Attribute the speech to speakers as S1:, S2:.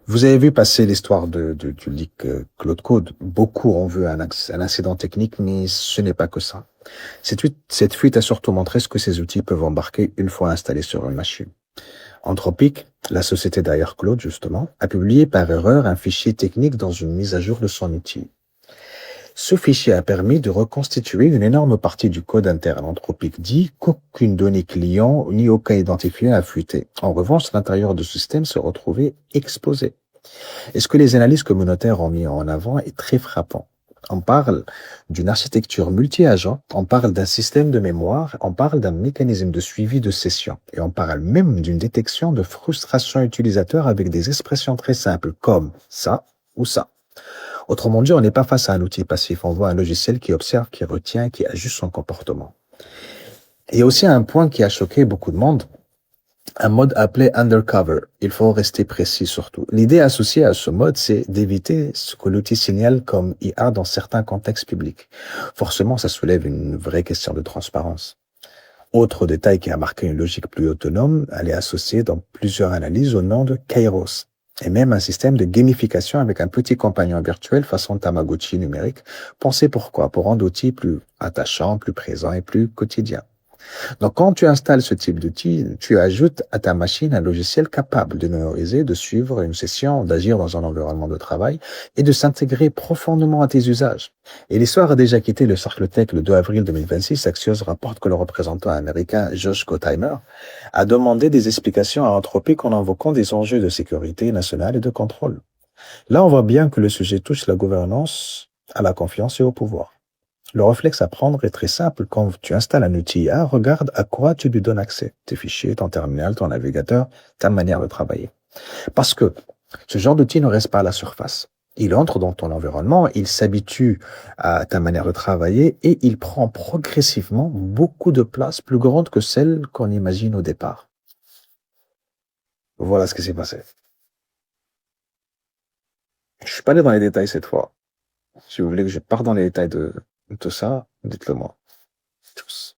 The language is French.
S1: Vous avez vu passer l'histoire du leak Claude Code. Beaucoup ont vu un incident technique, mais ce n'est pas que ça. Cette fuite a surtout montré ce que ces outils peuvent embarquer une fois installés sur une machine. Anthropic, la société derrière Claude justement, a publié par erreur un fichier technique dans une mise à jour de son outil. Ce fichier a permis de reconstituer une énorme partie du code interne. Anthropic dit qu'aucune donnée client ni aucun identifiant a fuité. En revanche, l'intérieur du système se retrouvait exposé. Et ce que les analystes communautaires ont mis en avant est très frappant. On parle d'une architecture multi-agent, on parle d'un système de mémoire, on parle d'un mécanisme de suivi de session, et on parle même d'une détection de frustration utilisateur avec des expressions très simples comme ça ou ça. Autrement dit, on n'est pas face à un outil passif, on voit un logiciel qui observe, qui retient, qui ajuste son comportement. Il y a aussi un point qui a choqué beaucoup de monde, un mode appelé undercover. Il faut rester précis surtout. L'idée associée à ce mode, c'est d'éviter ce que l'outil signale comme IA dans certains contextes publics. Forcément, ça soulève une vraie question de transparence. Autre détail qui a marqué une logique plus autonome, elle est associée dans plusieurs analyses au nom de Kairos, et même un système de gamification avec un petit compagnon virtuel façon Tamagotchi numérique. Pensez pourquoi? Pour rendre l'outil plus attachant, plus présent et plus quotidien. Donc, quand tu installes ce type d'outil, tu ajoutes à ta machine un logiciel capable de mémoriser, de suivre une session, d'agir dans un environnement de travail et de s'intégrer profondément à tes usages. Et l'histoire a déjà quitté le Cercle Tech le 2 avril 2026. Axios rapporte que le représentant américain Josh Gottheimer a demandé des explications à Anthropic en invoquant des enjeux de sécurité nationale et de contrôle. Là, on voit bien que le sujet touche la gouvernance, à la confiance et au pouvoir. Le réflexe à prendre est très simple. Quand tu installes un outil IA, regarde à quoi tu lui donnes accès. Tes fichiers, ton terminal, ton navigateur, ta manière de travailler. Parce que ce genre d'outil ne reste pas à la surface. Il entre dans ton environnement, il s'habitue à ta manière de travailler et il prend progressivement beaucoup de place plus grande que celle qu'on imagine au départ. Voilà ce qui s'est passé. Je suis pas allé dans les détails cette fois. Si vous voulez que je parte dans les détails de tout ça, dites-le moi. Tous.